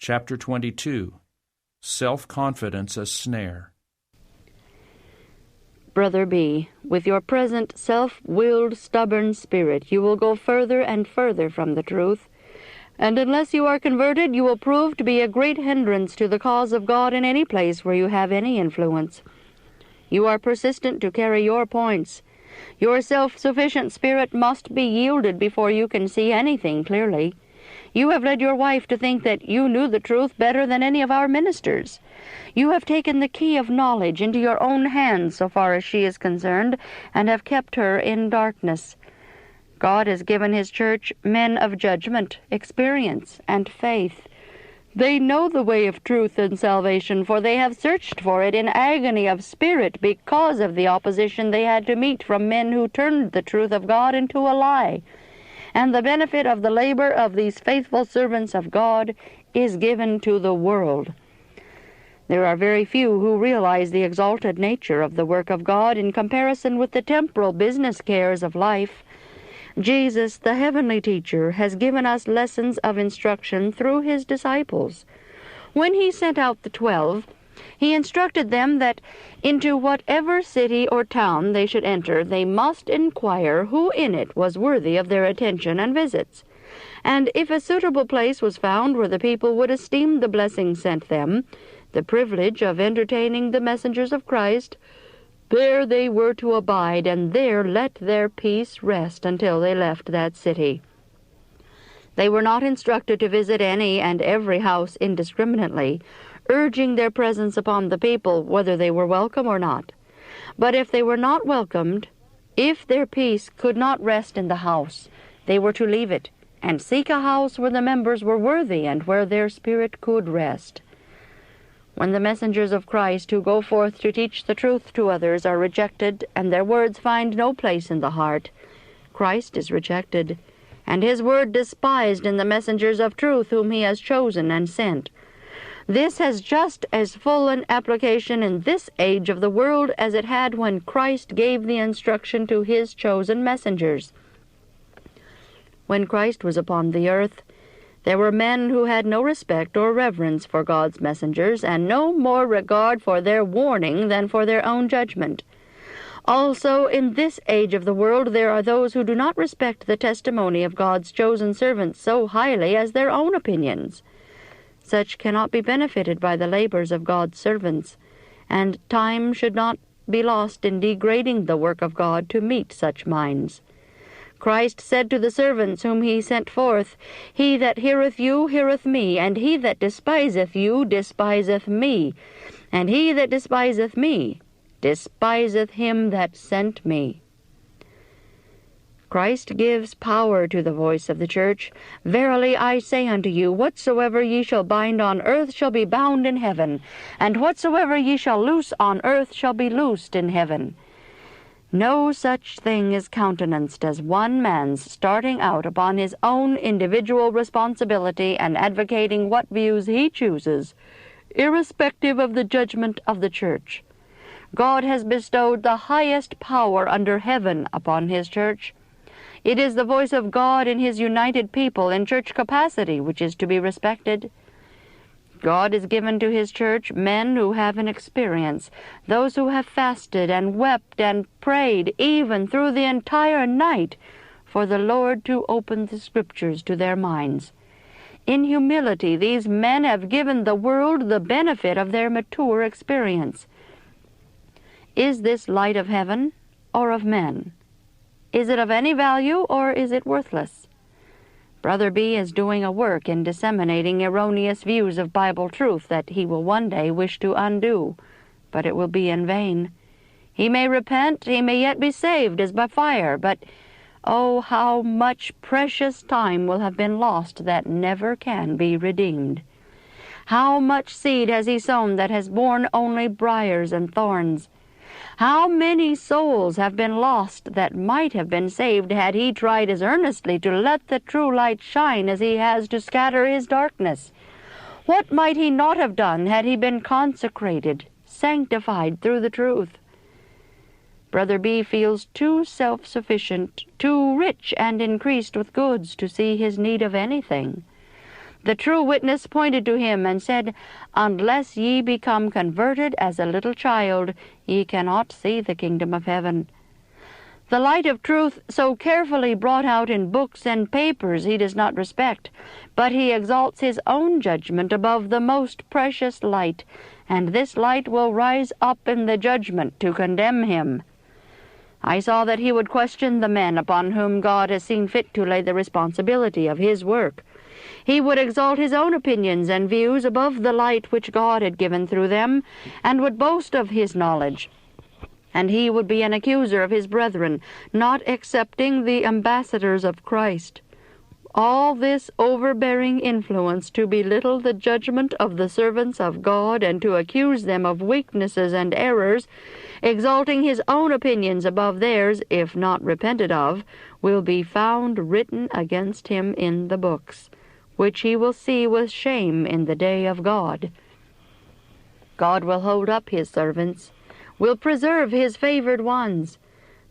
Chapter 22. Self-Confidence a Snare. Brother B., with your present self-willed, stubborn spirit, you will go further and further from the truth, and unless you are converted, you will prove to be a great hindrance to the cause of God in any place where you have any influence. You are persistent to carry your points. Your self-sufficient spirit must be yielded before you can see anything clearly. You have led your wife to think that you knew the truth better than any of our ministers. You have taken the key of knowledge into your own hands so far as she is concerned, and have kept her in darkness. God has given his church men of judgment, experience, and faith. They know the way of truth and salvation, for they have searched for it in agony of spirit because of the opposition they had to meet from men who turned the truth of God into a lie. And the benefit of the labor of these faithful servants of God is given to the world. There are very few who realize the exalted nature of the work of God in comparison with the temporal business cares of life. Jesus, the heavenly teacher, has given us lessons of instruction through his disciples. When he sent out the 12, he instructed them that into whatever city or town they should enter, they must inquire who in it was worthy of their attention and visits. And if a suitable place was found where the people would esteem the blessing sent them, the privilege of entertaining the messengers of Christ, there they were to abide, and there let their peace rest until they left that city. They were not instructed to visit any and every house indiscriminately, urging their presence upon the people whether they were welcome or not. But if they were not welcomed, if their peace could not rest in the house, they were to leave it, and seek a house where the members were worthy and where their spirit could rest. When the messengers of Christ who go forth to teach the truth to others are rejected, and their words find no place in the heart, Christ is rejected, and his word despised in the messengers of truth whom he has chosen and sent. This has just as full an application in this age of the world as it had when Christ gave the instruction to his chosen messengers. When Christ was upon the earth, there were men who had no respect or reverence for God's messengers, and no more regard for their warning than for their own judgment. Also, in this age of the world, there are those who do not respect the testimony of God's chosen servants so highly as their own opinions. Such cannot be benefited by the labors of God's servants, and time should not be lost in degrading the work of God to meet such minds. Christ said to the servants whom he sent forth, He that heareth you heareth me, and he that despiseth you despiseth me, and he that despiseth me despiseth him that sent me. Christ gives power to the voice of the church. Verily I say unto you, whatsoever ye shall bind on earth shall be bound in heaven, and whatsoever ye shall loose on earth shall be loosed in heaven. No such thing is countenanced as one man's starting out upon his own individual responsibility and advocating what views he chooses, irrespective of the judgment of the church. God has bestowed the highest power under heaven upon his church. It is the voice of God in his united people in church capacity which is to be respected. God has given to his church men who have an experience, those who have fasted and wept and prayed even through the entire night for the Lord to open the Scriptures to their minds. In humility, these men have given the world the benefit of their mature experience. Is this light of heaven or of men? Is it of any value or is it worthless? Brother B. is doing a work in disseminating erroneous views of Bible truth that he will one day wish to undo, but it will be in vain. He may repent, he may yet be saved as by fire, but oh, how much precious time will have been lost that never can be redeemed. How much seed has he sown that has borne only briars and thorns? How many souls have been lost that might have been saved had he tried as earnestly to let the true light shine as he has to scatter his darkness? What might he not have done had he been consecrated, sanctified through the truth? Brother B. feels too self-sufficient, too rich and increased with goods to see his need of anything. The true witness pointed to him and said, Unless ye become converted as a little child, ye cannot see the kingdom of heaven. The light of truth, so carefully brought out in books and papers, he does not respect, but he exalts his own judgment above the most precious light, and this light will rise up in the judgment to condemn him. I saw that he would question the men upon whom God has seen fit to lay the responsibility of his work. He would exalt his own opinions and views above the light which God had given through them, and would boast of his knowledge. And he would be an accuser of his brethren, not accepting the ambassadors of Christ. All this overbearing influence to belittle the judgment of the servants of God and to accuse them of weaknesses and errors, exalting his own opinions above theirs, if not repented of, will be found written against him in the books, which he will see with shame in the day of God. God will hold up his servants, will preserve his favored ones.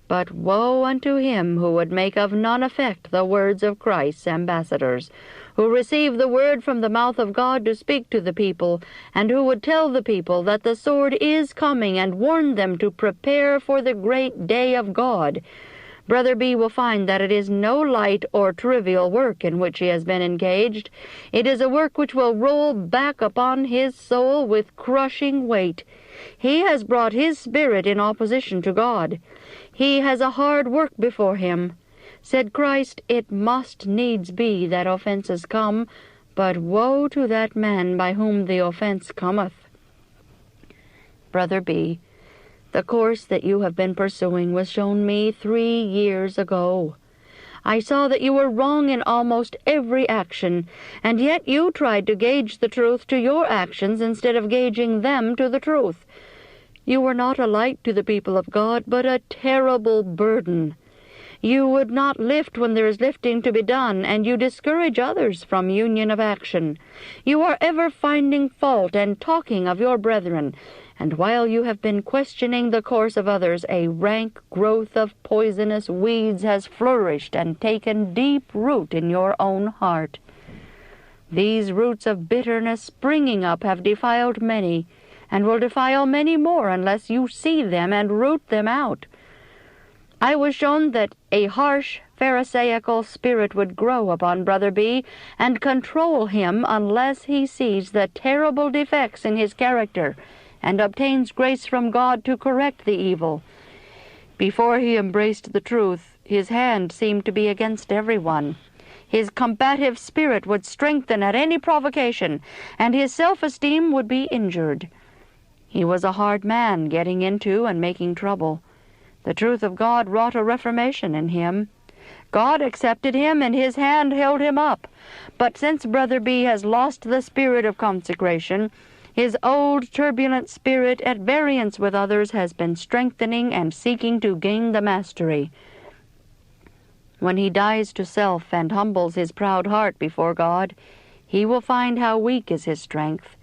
But woe unto him who would make of none effect the words of Christ's ambassadors, who receive the word from the mouth of God to speak to the people, and who would tell the people that the sword is coming and warn them to prepare for the great day of God. Brother B will find that it is no light or trivial work in which he has been engaged. It is a work which will roll back upon his soul with crushing weight. He has brought his spirit in opposition to God. He has a hard work before him. Said Christ, it must needs be that offenses come, but woe to that man by whom the offense cometh. Brother B, the course that you have been pursuing was shown me 3 years ago. I saw that you were wrong in almost every action, and yet you tried to gauge the truth to your actions instead of gauging them to the truth. You were not a light to the people of God, but a terrible burden. You would not lift when there is lifting to be done, and you discourage others from union of action. You are ever finding fault and talking of your brethren, and while you have been questioning the course of others, a rank growth of poisonous weeds has flourished and taken deep root in your own heart. These roots of bitterness springing up have defiled many, and will defile many more unless you see them and root them out. I was shown that a harsh, pharisaical spirit would grow upon Brother B and control him unless he sees the terrible defects in his character and obtains grace from God to correct the evil. Before he embraced the truth, his hand seemed to be against everyone. His combative spirit would strengthen at any provocation, and his self-esteem would be injured. He was a hard man, getting into and making trouble. The truth of God wrought a reformation in him. God accepted him, and his hand held him up. But since Brother B has lost the spirit of consecration, his old turbulent spirit, at variance with others, has been strengthening and seeking to gain the mastery. When he dies to self and humbles his proud heart before God, he will find how weak is his strength.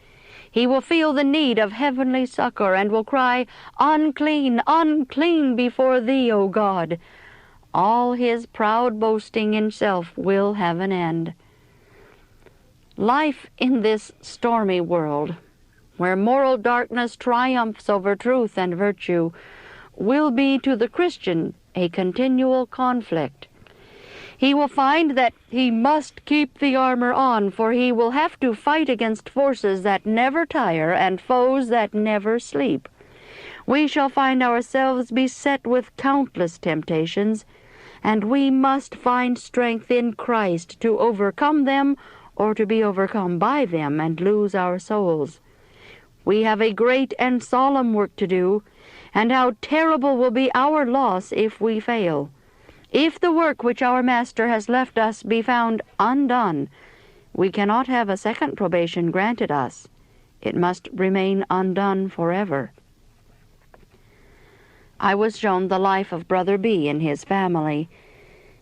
He will feel the need of heavenly succor, and will cry, Unclean, unclean before thee, O God. All his proud boasting in self will have an end. Life in this stormy world, where moral darkness triumphs over truth and virtue, will be to the Christian a continual conflict. He will find that he must keep the armor on, for he will have to fight against forces that never tire and foes that never sleep. We shall find ourselves beset with countless temptations, and we must find strength in Christ to overcome them or to be overcome by them and lose our souls. We have a great and solemn work to do, and how terrible will be our loss if we fail. If the work which our Master has left us be found undone, we cannot have a second probation granted us. It must remain undone forever. I was shown the life of Brother B and his family.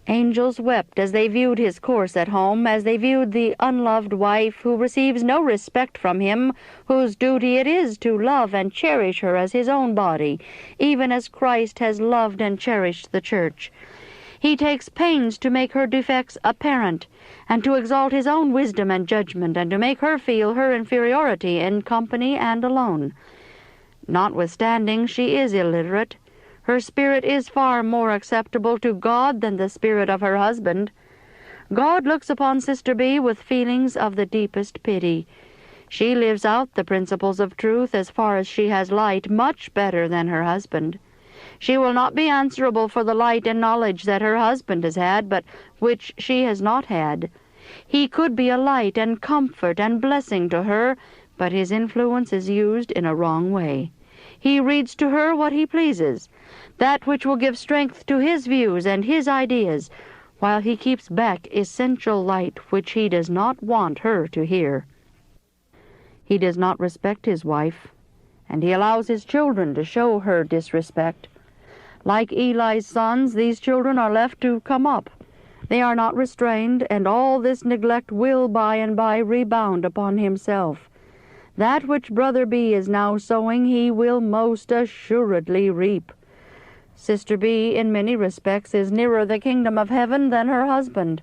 Angels wept as they viewed his course at home, as they viewed the unloved wife who receives no respect from him, whose duty it is to love and cherish her as his own body, even as Christ has loved and cherished the church. He takes pains to make her defects apparent, and to exalt his own wisdom and judgment, and to make her feel her inferiority in company and alone. Notwithstanding, she is illiterate. Her spirit is far more acceptable to God than the spirit of her husband. God looks upon Sister B with feelings of the deepest pity. She lives out the principles of truth as far as she has light much better than her husband. She will not be answerable for the light and knowledge that her husband has had, but which she has not had. He could be a light and comfort and blessing to her, but his influence is used in a wrong way. He reads to her what he pleases, that which will give strength to his views and his ideas, while he keeps back essential light which he does not want her to hear. He does not respect his wife, and he allows his children to show her disrespect. Like Eli's sons, these children are left to come up. They are not restrained, and all this neglect will by and by rebound upon himself. That which Brother B is now sowing, he will most assuredly reap. Sister B, in many respects, is nearer the kingdom of heaven than her husband.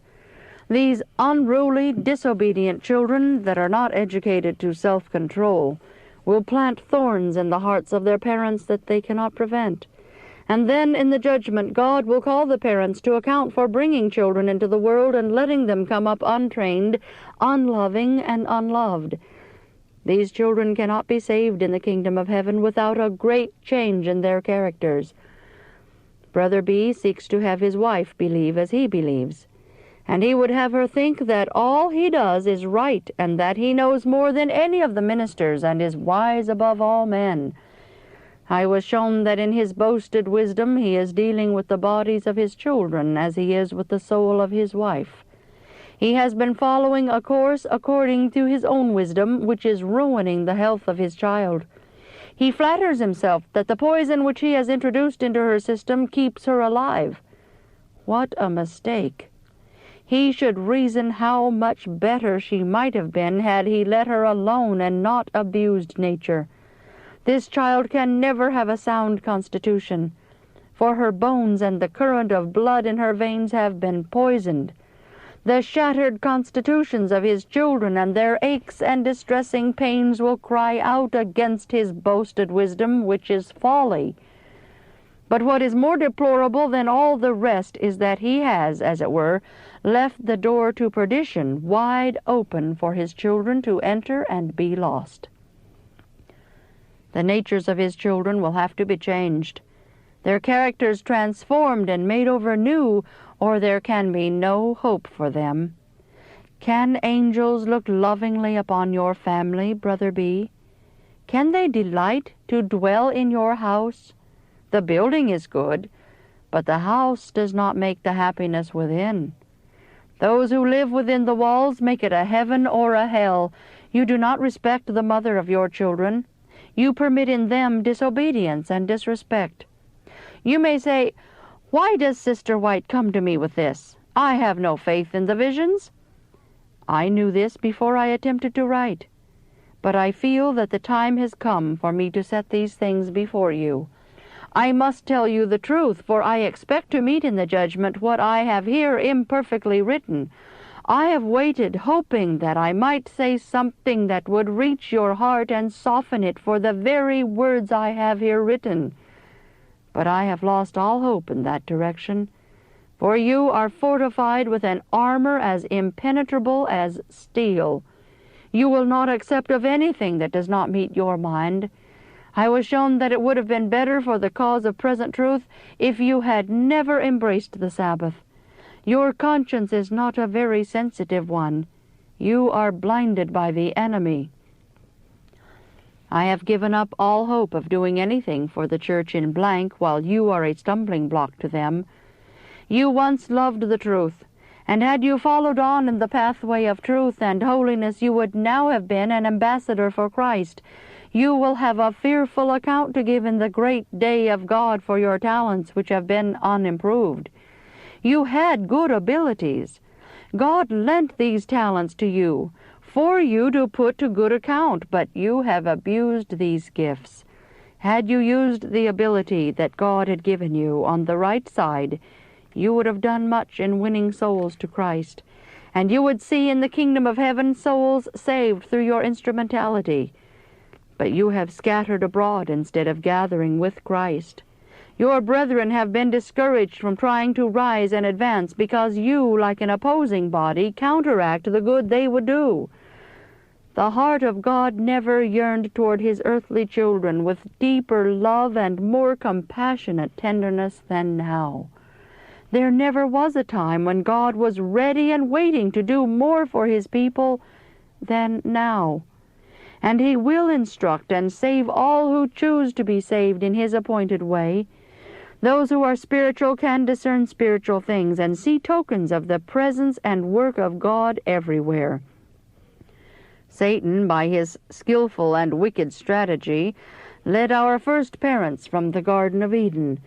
These unruly, disobedient children that are not educated to self-control will plant thorns in the hearts of their parents that they cannot prevent. And then in the judgment, God will call the parents to account for bringing children into the world and letting them come up untrained, unloving, and unloved. These children cannot be saved in the kingdom of heaven without a great change in their characters. Brother B seeks to have his wife believe as he believes, and he would have her think that all he does is right, and that he knows more than any of the ministers and is wise above all men. I was shown that in his boasted wisdom he is dealing with the bodies of his children as he is with the soul of his wife. He has been following a course according to his own wisdom, which is ruining the health of his child. He flatters himself that the poison which he has introduced into her system keeps her alive. What a mistake! He should reason how much better she might have been had he let her alone and not abused nature. This child can never have a sound constitution, for her bones and the current of blood in her veins have been poisoned. The shattered constitutions of his children and their aches and distressing pains will cry out against his boasted wisdom, which is folly. But what is more deplorable than all the rest is that he has, as it were, left the door to perdition wide open for his children to enter and be lost. The natures of his children will have to be changed, their characters transformed and made over new, or there can be no hope for them. Can angels look lovingly upon your family, Brother B? Can they delight to dwell in your house? The building is good, but the house does not make the happiness within. Those who live within the walls make it a heaven or a hell. You do not respect the mother of your children. You permit in them disobedience and disrespect. You may say, "Why does Sister White come to me with this? I have no faith in the visions." I knew this before I attempted to write, but I feel that the time has come for me to set these things before you. I must tell you the truth, for I expect to meet in the judgment what I have here imperfectly written. I have waited, hoping that I might say something that would reach your heart and soften it for the very words I have here written. But I have lost all hope in that direction, for you are fortified with an armor as impenetrable as steel. You will not accept of anything that does not meet your mind. I was shown that it would have been better for the cause of present truth if you had never embraced the Sabbath. Your conscience is not a very sensitive one. You are blinded by the enemy. I have given up all hope of doing anything for the church in blank while you are a stumbling block to them. You once loved the truth, and had you followed on in the pathway of truth and holiness, you would now have been an ambassador for Christ. You will have a fearful account to give in the great day of God for your talents which have been unimproved. You had good abilities. God lent these talents to you, for you to put to good account, but you have abused these gifts. Had you used the ability that God had given you on the right side, you would have done much in winning souls to Christ, and you would see in the kingdom of heaven souls saved through your instrumentality. But you have scattered abroad instead of gathering with Christ. Your brethren have been discouraged from trying to rise and advance because you, like an opposing body, counteract the good they would do. The heart of God never yearned toward his earthly children with deeper love and more compassionate tenderness than now. There never was a time when God was ready and waiting to do more for his people than now. And he will instruct and save all who choose to be saved in his appointed way. Those who are spiritual can discern spiritual things and see tokens of the presence and work of God everywhere. Satan, by his skillful and wicked strategy, led our first parents from the Garden of Eden,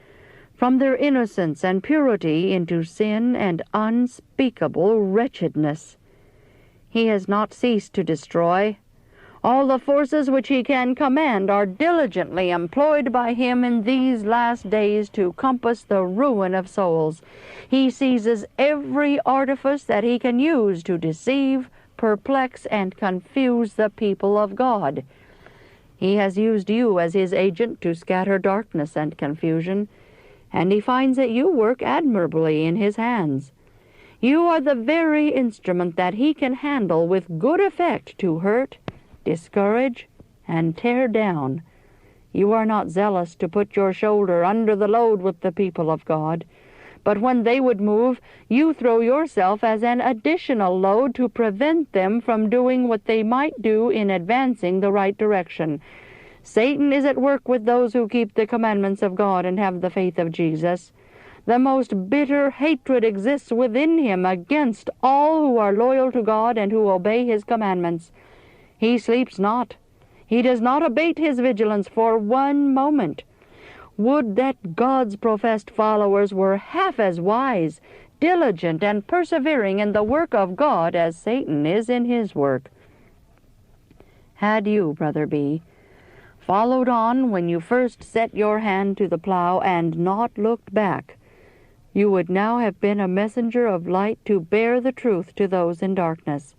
from their innocence and purity into sin and unspeakable wretchedness. He has not ceased to destroy. All the forces which he can command are diligently employed by him in these last days to compass the ruin of souls. He seizes every artifice that he can use to deceive, perplex, and confuse the people of God. He has used you as his agent to scatter darkness and confusion, and he finds that you work admirably in his hands. You are the very instrument that he can handle with good effect to hurt, discourage, and tear down. You are not zealous to put your shoulder under the load with the people of God, but when they would move, you throw yourself as an additional load to prevent them from doing what they might do in advancing the right direction. Satan is at work with those who keep the commandments of God and have the faith of Jesus. The most bitter hatred exists within him against all who are loyal to God and who obey his commandments. He sleeps not. He does not abate his vigilance for one moment. Would that God's professed followers were half as wise, diligent, and persevering in the work of God as Satan is in his work. Had you, Brother B., followed on when you first set your hand to the plow and not looked back, you would now have been a messenger of light to bear the truth to those in darkness.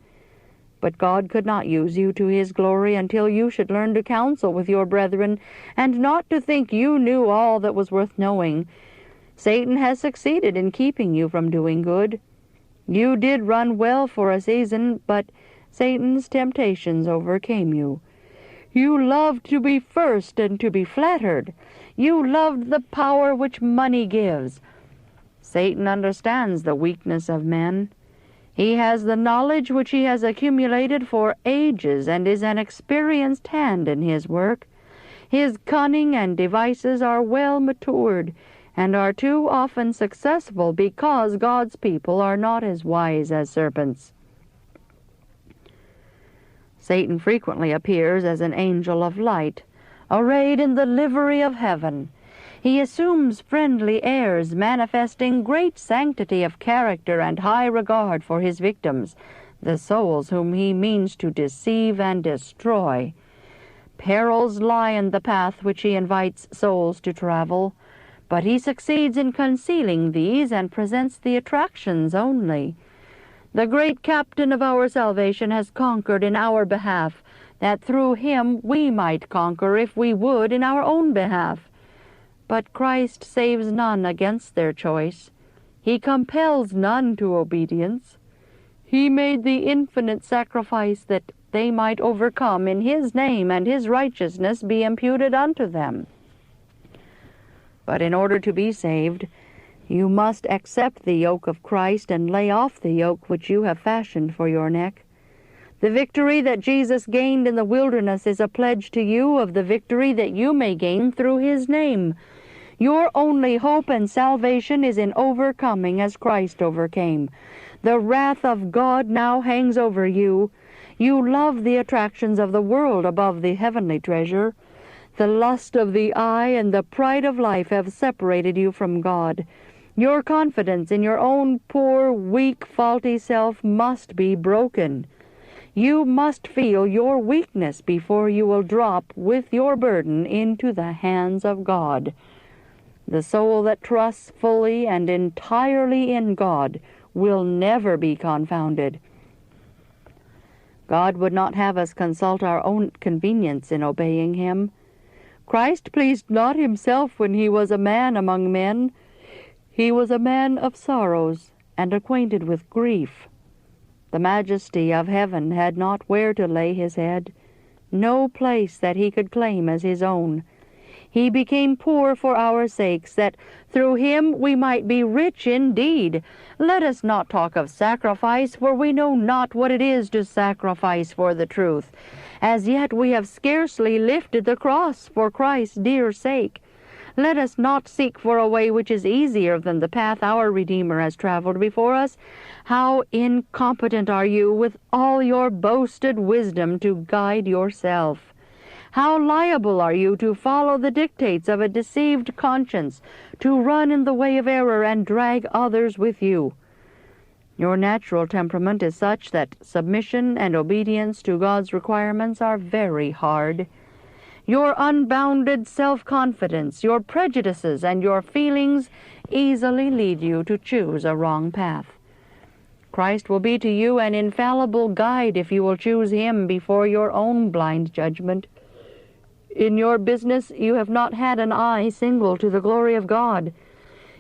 But God could not use you to his glory until you should learn to counsel with your brethren, and not to think you knew all that was worth knowing. Satan has succeeded in keeping you from doing good. You did run well for a season, but Satan's temptations overcame you. You loved to be first and to be flattered. You loved the power which money gives. Satan understands the weakness of men. He has the knowledge which he has accumulated for ages and is an experienced hand in his work. His cunning and devices are well matured and are too often successful because God's people are not as wise as serpents. Satan frequently appears as an angel of light, arrayed in the livery of heaven. He assumes friendly airs, manifesting great sanctity of character and high regard for his victims, the souls whom he means to deceive and destroy. Perils lie in the path which he invites souls to travel, but he succeeds in concealing these and presents the attractions only. The great captain of our salvation has conquered in our behalf, that through him we might conquer if we would in our own behalf. But Christ saves none against their choice. He compels none to obedience. He made the infinite sacrifice that they might overcome in his name and his righteousness be imputed unto them. But in order to be saved, you must accept the yoke of Christ and lay off the yoke which you have fashioned for your neck. The victory that Jesus gained in the wilderness is a pledge to you of the victory that you may gain through his name. Your only hope and salvation is in overcoming as Christ overcame. The wrath of God now hangs over you. You love the attractions of the world above the heavenly treasure. The lust of the eye and the pride of life have separated you from God. Your confidence in your own poor, weak, faulty self must be broken. You must feel your weakness before you will drop with your burden into the hands of God. The soul that trusts fully and entirely in God will never be confounded. God would not have us consult our own convenience in obeying him. Christ pleased not himself when he was a man among men. He was a man of sorrows and acquainted with grief. The majesty of heaven had not where to lay his head, no place that he could claim as his own. He became poor for our sakes, that through him we might be rich indeed. Let us not talk of sacrifice, for we know not what it is to sacrifice for the truth. As yet we have scarcely lifted the cross for Christ's dear sake. Let us not seek for a way which is easier than the path our Redeemer has traveled before us. How incompetent are you with all your boasted wisdom to guide yourself! How liable are you to follow the dictates of a deceived conscience, to run in the way of error and drag others with you? Your natural temperament is such that submission and obedience to God's requirements are very hard. Your unbounded self-confidence, your prejudices, and your feelings easily lead you to choose a wrong path. Christ will be to you an infallible guide if you will choose him before your own blind judgment. In your business you have not had an eye single to the glory of God.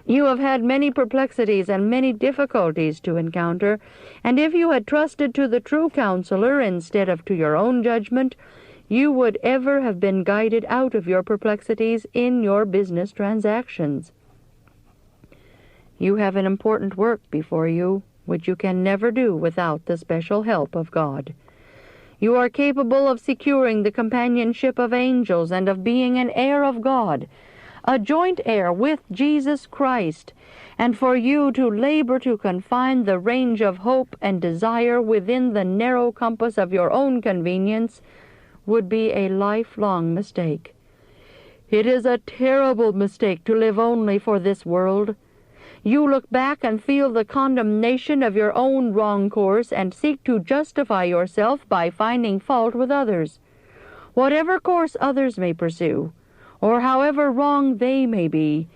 You have had many perplexities and many difficulties to encounter, and if you had trusted to the true counselor instead of to your own judgment, you would ever have been guided out of your perplexities in your business transactions. You have an important work before you, which you can never do without the special help of God. You are capable of securing the companionship of angels and of being an heir of God, a joint heir with Jesus Christ, and for you to labor to confine the range of hope and desire within the narrow compass of your own convenience would be a lifelong mistake. It is a terrible mistake to live only for this world. You look back and feel the condemnation of your own wrong course and seek to justify yourself by finding fault with others. Whatever course others may pursue, or however wrong they may be,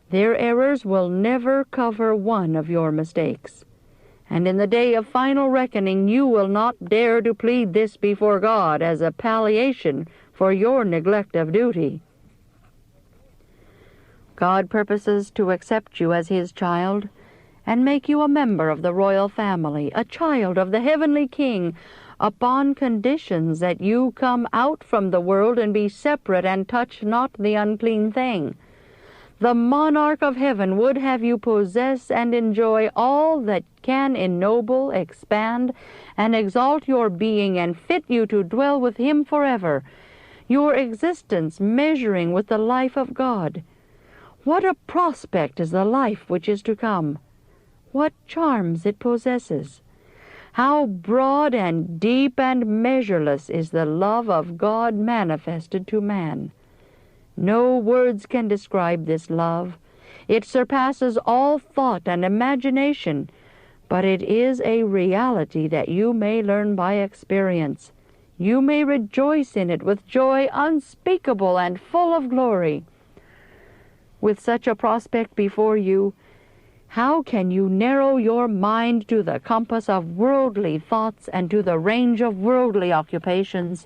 their errors will never cover one of your mistakes. And in the day of final reckoning you will not dare to plead this before God as a palliation for your neglect of duty. God purposes to accept you as his child and make you a member of the royal family, a child of the heavenly King, upon conditions that you come out from the world and be separate and touch not the unclean thing. The monarch of heaven would have you possess and enjoy all that can ennoble, expand, and exalt your being and fit you to dwell with him forever, your existence measuring with the life of God. What a prospect is the life which is to come! What charms it possesses! How broad and deep and measureless is the love of God manifested to man! No words can describe this love. It surpasses all thought and imagination, but it is a reality that you may learn by experience. You may rejoice in it with joy unspeakable and full of glory. With such a prospect before you, how can you narrow your mind to the compass of worldly thoughts and to the range of worldly occupations,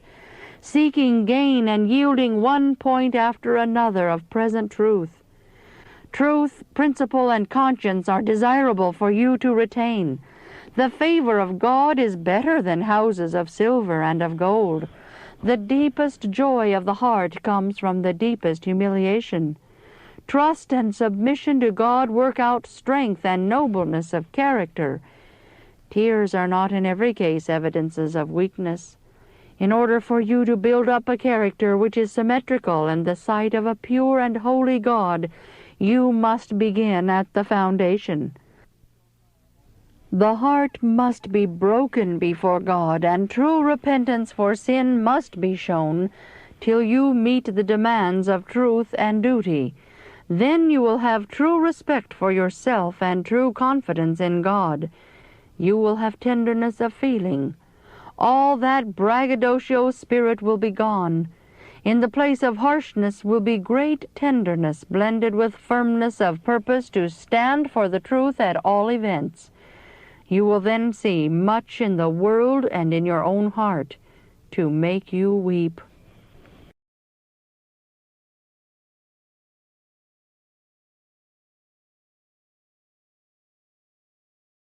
seeking gain and yielding one point after another of present truth? Truth, principle, and conscience are desirable for you to retain. The favor of God is better than houses of silver and of gold. The deepest joy of the heart comes from the deepest humiliation. Trust and submission to God work out strength and nobleness of character. Tears are not in every case evidences of weakness. In order for you to build up a character which is symmetrical in the sight of a pure and holy God, you must begin at the foundation. The heart must be broken before God, and true repentance for sin must be shown till you meet the demands of truth and duty. Then you will have true respect for yourself and true confidence in God. You will have tenderness of feeling. All that braggadocio spirit will be gone. In the place of harshness will be great tenderness, blended with firmness of purpose to stand for the truth at all events. You will then see much in the world and in your own heart to make you weep.